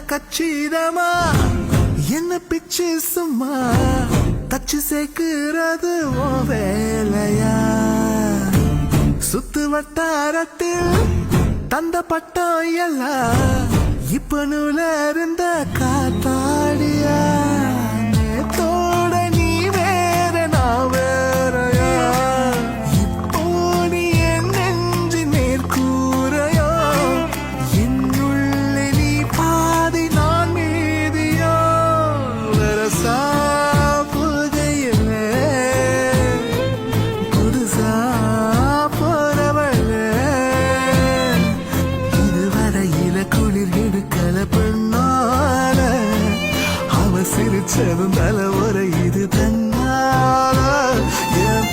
கச்சிதமா என்ன பிச்சு சும்மா தச்சு சேர்க்கிறது ஓ வேலையா சுத்து வட்டாரத்தில் தந்த பட்டம் எல்லாம் இப்ப நூல இருந்த காத்தாடியா நேத்தோட நீ வேற நான் வேறையா இப்போ நீ என் நெஞ்சு நேர்கூறையோ என்னுள்ளே நீ பாதி நான் மீதியோ வரசா புகையிலே புதுசா போறவளே இதுவரையில குளிர் எடுக்கல பெண்ணால அவ சிரிச்சதும் தலை ஒரு இது தன்னால என்